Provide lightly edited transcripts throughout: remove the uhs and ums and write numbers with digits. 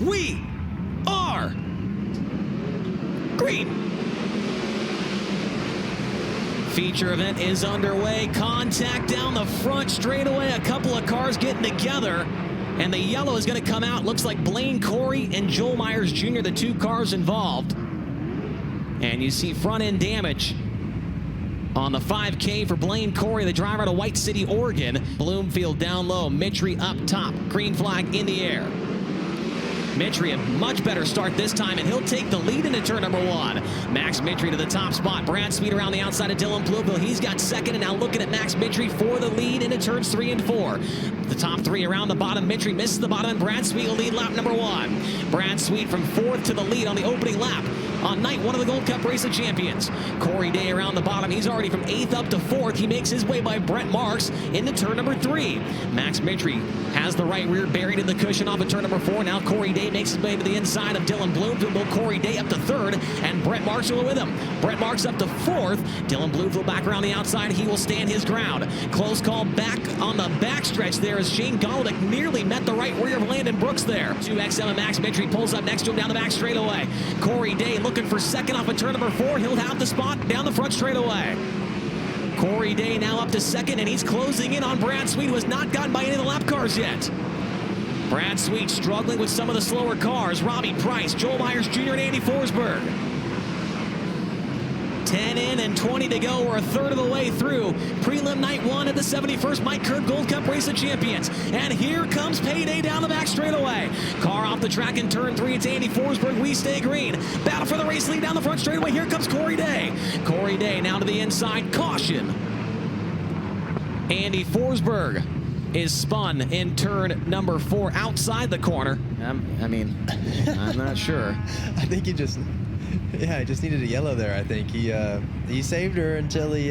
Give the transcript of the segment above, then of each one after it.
We are green. Feature event is underway. Contact down the front straightaway. A couple of cars getting together. And the yellow is going to come out. Looks like Blaine Cory and Joel Myers Jr., the two cars involved. And you see front end damage on the 5K for Blaine Cory, the driver out of White City, Oregon. Bloomfield down low, Mitri up top, green flag in the air. Mitri a much better start this time, and he'll take the lead into turn number 1. Max Mitri to the top spot. Brad Sweet around the outside of Dylan Bloomfield. He's got second, and now looking at Max Mitri for the lead into turns 3 and 4. The top 3 around the bottom. Mitri misses the bottom, and Brad Sweet will lead lap number 1. Brad Sweet from 4th to the lead on the opening lap on night 1 of the Gold Cup Race of Champions. Cory Day around the bottom. He's already from 8th up to 4th. He makes his way by Brent Marks into turn number 3. Max Mitri has the right rear buried in the cushion off of turn number 4. Now Cory Day makes his way to the inside of Dylan Bloomfield. Cory Day up to 3rd, and Brent Marks will with him. Brent Marks up to 4th. Dylan Bloomfield back around the outside. He will stand his ground. Close call back on the backstretch there as Shane Golovic nearly met the right rear of Landon Brooks there. 2XM and Max Mitri pulls up next to him down the back straightaway. Cory Day looking for second off of turn number 4. He'll have the spot down the front straightaway. Cory Day now up to second, and he's closing in on Brad Sweet, who has not gotten by any of the lap cars yet. Brad Sweet struggling with some of the slower cars. Robbie Price, Joel Myers Jr., and Andy Forsberg. 10 in and 20 to go. We're a third of the way through Prelim Night 1 at the 71st Mike Kirk Gold Cup Race of Champions. And here comes Payday down the back straightaway. Car off the track in turn 3. It's Andy Forsberg. We stay green. Battle for the race lead down the front straightaway. Here comes Cory Day. Cory Day now to the inside. Caution. Andy Forsberg is spun in turn number 4 outside the corner. I'm not sure. I think he just needed a yellow there. I think he saved her until he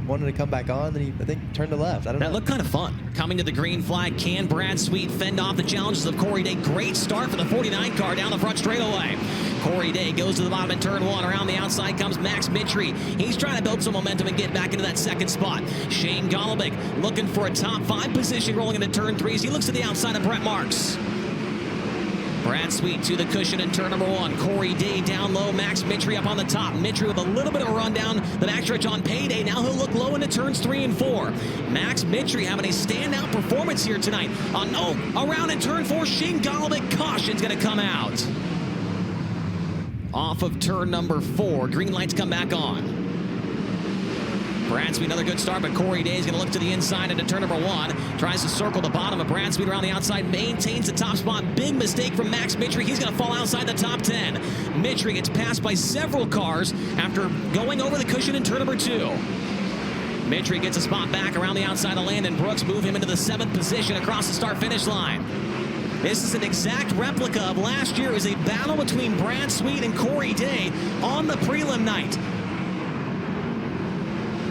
wanted to come back on. Then he, I think, turned to left. I don't know. That looked kind of fun. Coming to the green flag, can Brad Sweet fend off the challenges of Cory Day? Great start for the 49 car down the front straightaway. Cory Day goes to the bottom in turn 1. Around the outside comes Max Mitri. He's trying to build some momentum and get back into that second spot. Shane Golovic looking for a top 5 position rolling into turn 3 as he looks to the outside of Brent Marks. Brad Sweet to the cushion in turn number 1. Cory Day down low. Max Mitri up on the top. Mitri with a little bit of a run down the backstretch on Payday. Now he'll look low into turns 3 and 4. Max Mitri having a standout performance here tonight. Around in turn 4. Shane Golovic. Caution's going to come out. Off of turn number 4. Green lights come back on. Brad Sweet, another good start, but Cory Day is going to look to the inside into turn number 1. Tries to circle the bottom of Brad Sweet around the outside. Maintains the top spot. Big mistake from Max Mitri. He's going to fall outside the top 10. Mitri gets passed by several cars after going over the cushion in turn number 2. Mitri gets a spot back around the outside of Landon Brooks. Move him into the 7th position across the start-finish line. This is an exact replica of last year. It was a battle between Brad Sweet and Cory Day on the prelim night.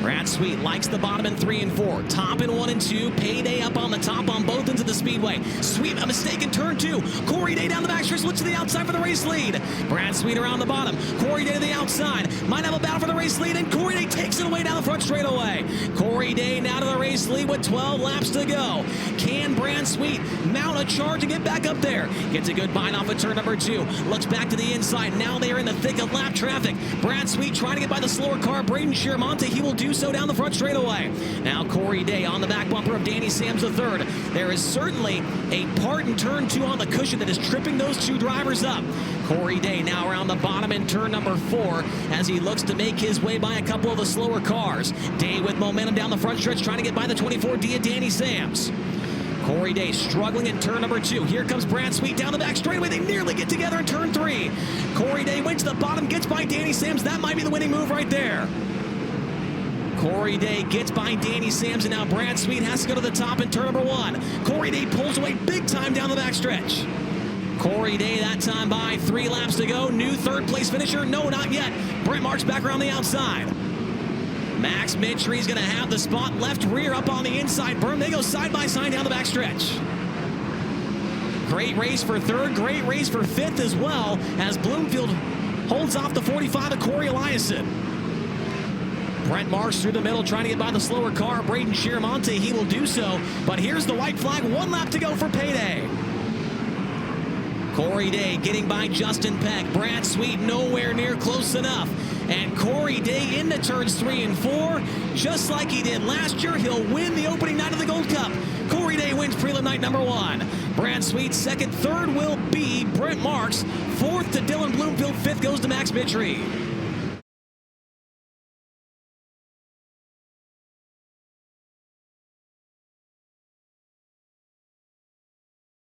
Brad Sweet likes the bottom in 3 and 4. Top in 1 and 2. Payday up on the top on both ends of the speedway. Sweet, a mistake in turn 2. Cory Day down the backstretch, looks to the outside for the race lead. Brad Sweet around the bottom. Cory Day to the outside. Might have a battle for the race lead, and Cory Day takes it away down the front straightaway. Cory Day now to the race lead with 12 laps to go. Can Brad Sweet mount a charge and get back up there? Gets a good bind off of turn number 2. Looks back to the inside. Now they are in the thick of lap traffic. Brad Sweet trying to get by the slower car, Braden Schiermonte. He will do so down the front straightaway. Now Cory Day on the back bumper of Danny Sams III. There is certainly a part in turn 2 on the cushion that is tripping those two drivers up. Cory Day now around the bottom in turn number 4 as he looks to make his way by a couple of the slower cars. Day with momentum down the front stretch trying to get by the 24D of Danny Sams. Cory Day struggling in turn number 2. Here comes Brad Sweet down the back straightaway. They nearly get together in turn 3. Cory Day went to the bottom, gets by Danny Sams. That might be the winning move right there. Cory Day gets by Danny Sams, and now Brad Sweet has to go to the top in turn number 1. Cory Day pulls away big time down the backstretch. Cory Day that time by 3 laps to go. New third place finisher? No, not yet. Brent Marks back around the outside. Max Mitri is going to have the spot left rear up on the inside berm. They go side by side down the backstretch. Great race for 3rd, great race for 5th as well as Bloomfield holds off the 45 of Corey Eliason. Brent Marks through the middle trying to get by the slower car. Braden Schiermonte, he will do so. But here's the white flag. 1 lap to go for Payday. Corey Day getting by Justin Peck. Brad Sweet nowhere near close enough. And Corey Day into turns 3 and 4. Just like he did last year, he'll win the opening night of the Gold Cup. Corey Day wins prelim night number 1. Brad Sweet second. Third will be Brent Marks. Fourth to Dylan Bloomfield. Fifth goes to Max Mitry.